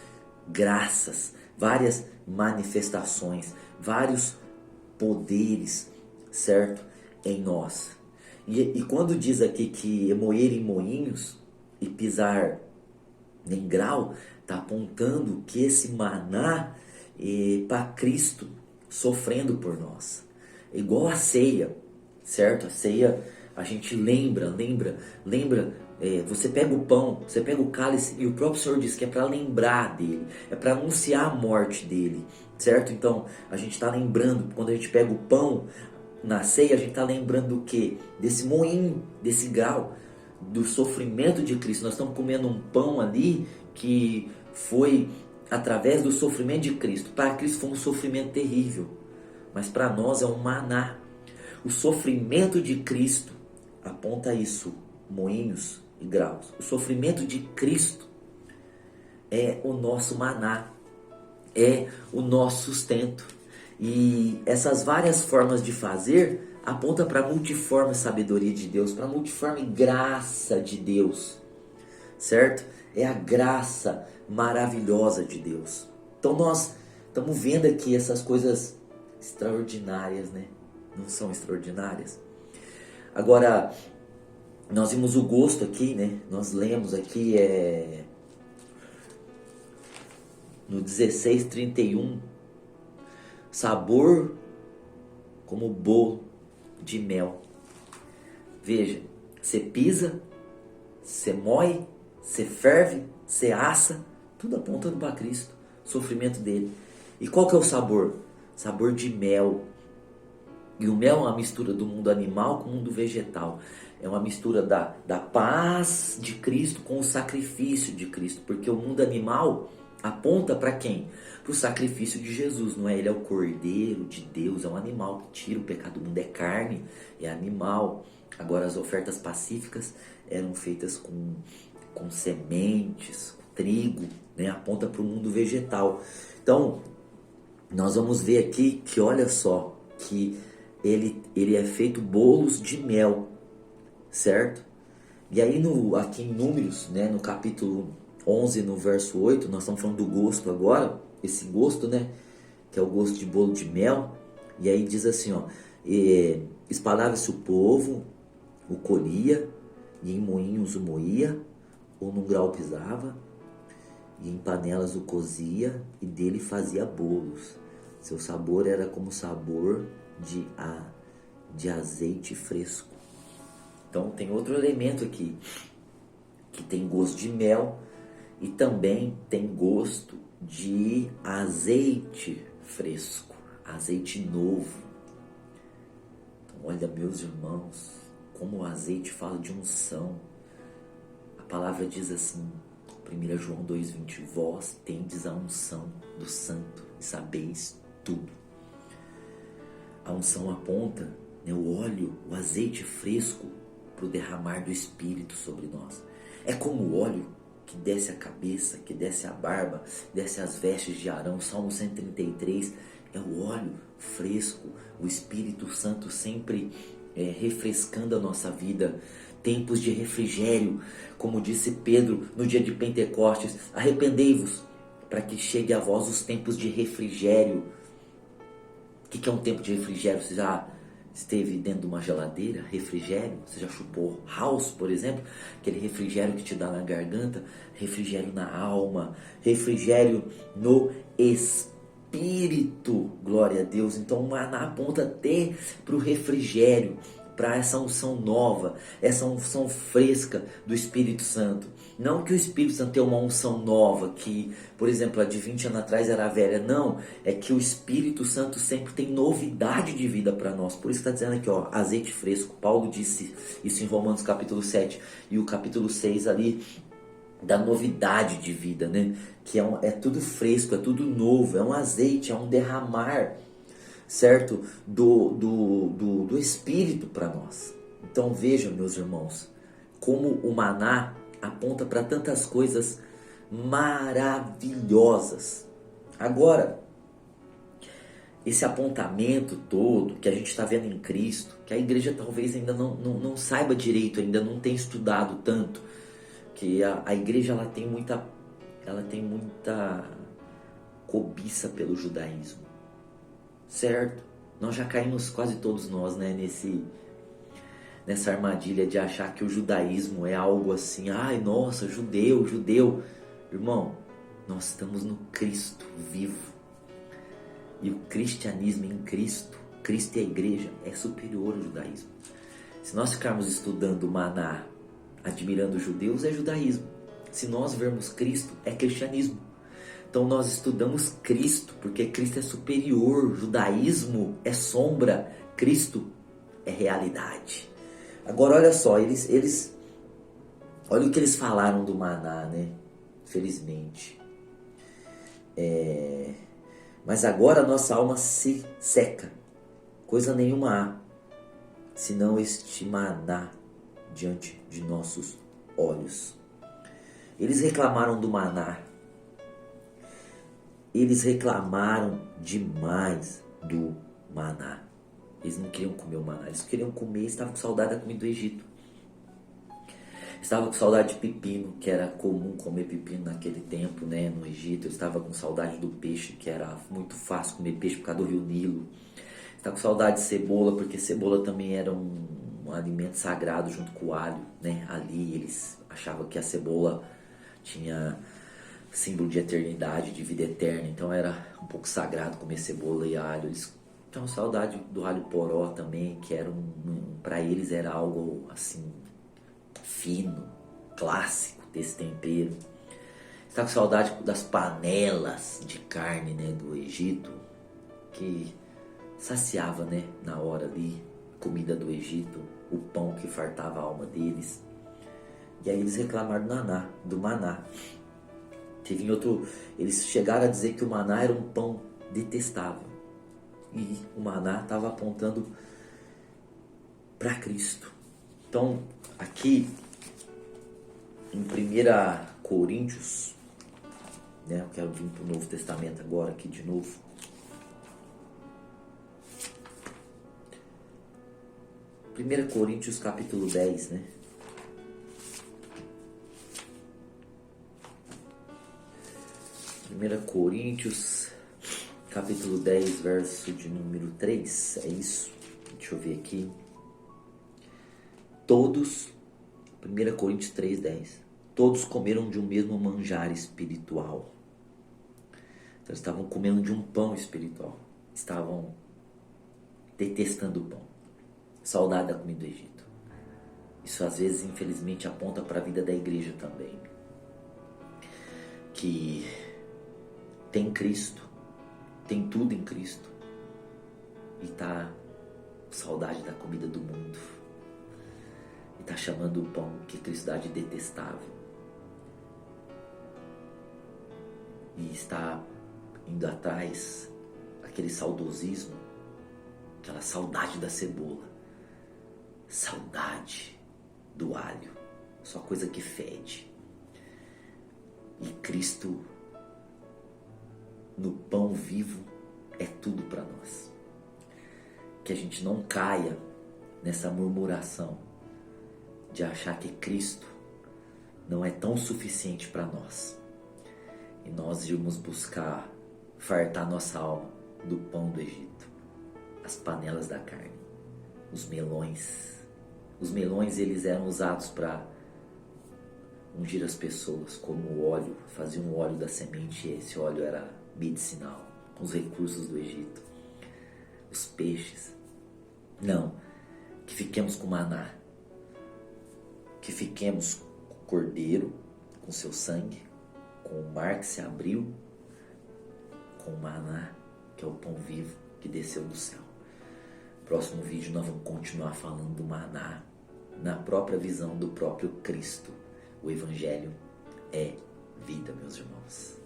graças, várias manifestações, vários poderes, certo? Em nós. E quando diz aqui que moer em moinhos e pisar em grau, está apontando que esse maná é para Cristo sofrendo por nós. É igual a ceia, certo? A ceia a gente lembra. Você pega o pão, você pega o cálice e o próprio Senhor diz que é para lembrar dele, é para anunciar a morte dele, certo? Então a gente está lembrando, quando a gente pega o pão na ceia, a gente está lembrando do quê? Desse moinho, desse grau, do sofrimento de Cristo. Nós estamos comendo um pão ali que foi através do sofrimento de Cristo. Para Cristo foi um sofrimento terrível, mas para nós é um maná. O sofrimento de Cristo aponta isso, moinhos e graus. O sofrimento de Cristo é o nosso maná, é o nosso sustento. E essas várias formas de fazer aponta para a multiforme sabedoria de Deus, para a multiforme graça de Deus, certo? É a graça maravilhosa de Deus. Então nós estamos vendo aqui essas coisas extraordinárias, né? Não são extraordinárias? Agora, nós vimos o gosto aqui, né? Nós lemos aqui no 16:31, sabor como bolo de mel. Veja, você pisa, você moe, você ferve, você assa, tudo apontando para Cristo, o sofrimento dele. E qual que é o sabor? Sabor de mel. E o mel é uma mistura do mundo animal com o mundo vegetal. É uma mistura da paz de Cristo com o sacrifício de Cristo. Porque o mundo animal aponta para quem? Para o sacrifício de Jesus, não é? Ele é o Cordeiro de Deus, é um animal que tira o pecado do mundo, é carne, é animal. Agora as ofertas pacíficas eram feitas com sementes, com trigo, né? Aponta para o mundo vegetal. Então, nós vamos ver aqui que, olha só, que ele é feito bolos de mel, certo? E aí aqui em Números, né, no capítulo 11, no verso 8, nós estamos falando do gosto agora, esse gosto, né, que é o gosto de bolo de mel. E aí diz assim, ó, espalhava-se o povo, o colhia, e em moinhos o moía, ou num grau pisava, e em panelas o cozia, e dele fazia bolos. Seu sabor era como sabor de azeite fresco. Então tem outro elemento aqui, que tem gosto de mel e também tem gosto de azeite fresco, azeite novo. Então, olha, meus irmãos, como o azeite fala de unção. A palavra diz assim, 1 João 2,20, vós tendes a unção do santo e sabeis tudo. A unção aponta, né, o óleo, o azeite fresco para o derramar do Espírito sobre nós. É como o óleo que desce a cabeça, que desce a barba, desce as vestes de Arão. Salmo 133 é o óleo fresco, o Espírito Santo sempre refrescando a nossa vida. Tempos de refrigério, como disse Pedro no dia de Pentecostes, arrependei-vos para que chegue a vós os tempos de refrigério. O que é um tempo de refrigério? Você já esteve dentro de uma geladeira? Refrigério? Você já chupou House, por exemplo? Aquele refrigério que te dá na garganta, refrigério na alma, refrigério no espírito. Glória a Deus. Então o maná aponta até para o refrigério, para essa unção nova, essa unção fresca do Espírito Santo. Não que o Espírito Santo tenha uma unção nova, que, por exemplo, a de 20 anos atrás era velha. Não, é que o Espírito Santo sempre tem novidade de vida para nós. Por isso está dizendo aqui, ó, azeite fresco. Paulo disse isso em Romanos capítulo 7 e o capítulo 6 ali, da novidade de vida, né? Que é tudo fresco, é tudo novo, é um azeite, é um derramar, certo? Do Espírito para nós. Então vejam, meus irmãos, como o maná aponta para tantas coisas maravilhosas. Agora, esse apontamento todo que a gente está vendo em Cristo, que a igreja talvez ainda não saiba direito, ainda não tenha estudado tanto, que a igreja ela tem muita cobiça pelo judaísmo, certo? Nós já caímos, quase todos nós, né, nessa armadilha de achar que o judaísmo é algo assim, ai, nossa, judeu. Irmão, nós estamos no Cristo vivo. E o cristianismo em Cristo Cristo e a igreja é superior ao judaísmo. Se nós ficarmos estudando o maná, admirando os judeus, é judaísmo. Se nós vermos Cristo, é cristianismo. Então nós estudamos Cristo, porque Cristo é superior. Judaísmo é sombra, Cristo é realidade. Agora olha só, olha o que eles falaram do maná, né? Felizmente. Mas agora a nossa alma se seca, coisa nenhuma há, senão este maná diante de nossos olhos. Eles reclamaram do maná. Eles reclamaram demais do maná. Eles não queriam comer o maná, eles queriam comer, estavam com saudade da comida do Egito. Estava com saudade de pepino, que era comum comer pepino naquele tempo, né, no Egito. Eu estava com saudade do peixe, que era muito fácil comer peixe por causa do rio Nilo. Estava com saudade de cebola, porque cebola também era um alimento sagrado junto com o alho, né? Ali eles achavam que a cebola tinha símbolo de eternidade, de vida eterna. Então era um pouco sagrado comer cebola e alho. Eles tinham saudade do alho poró também, que era para eles era algo assim fino, clássico desse tempero. Está com saudade das panelas de carne, né, do Egito, que saciava, né, na hora ali, comida do Egito, o pão que fartava a alma deles. E aí eles reclamaram do maná. Eles chegaram a dizer que o maná era um pão detestável. E o maná estava apontando para Cristo. Então, aqui em 1 Coríntios, né, eu quero vir para o Novo Testamento agora, aqui de novo. Primeira Coríntios capítulo 10, né? Primeira Coríntios capítulo 10, verso de número 3, é isso? Deixa eu ver aqui. Todos, 1 Coríntios 3:10, todos comeram de um mesmo manjar espiritual. Então estavam comendo de um pão espiritual. Estavam detestando o pão. Saudade da comida do Egito. Isso às vezes, infelizmente, aponta para a vida da igreja também. Que tem Cristo, tem tudo em Cristo. E tá com saudade da comida do mundo. E está chamando o pão que Cristo dá de detestável. E está indo atrás aquele saudosismo, aquela saudade da cebola, saudade do alho, só coisa que fede. E Cristo, no pão vivo, é tudo para nós. Que a gente não caia nessa murmuração de achar que Cristo não é tão suficiente para nós. E nós irmos buscar fartar nossa alma do pão do Egito, as panelas da carne, os melões. Os melões, eles eram usados para ungir as pessoas, como o óleo, faziam um óleo da semente, e esse óleo era medicinal, com os recursos do Egito. Os peixes. Não, que fiquemos com maná. Que fiquemos com o cordeiro, com seu sangue, com o mar que se abriu, com o maná, que é o pão vivo que desceu do céu. Próximo vídeo nós vamos continuar falando do maná, na própria visão do próprio Cristo. O Evangelho é vida, meus irmãos.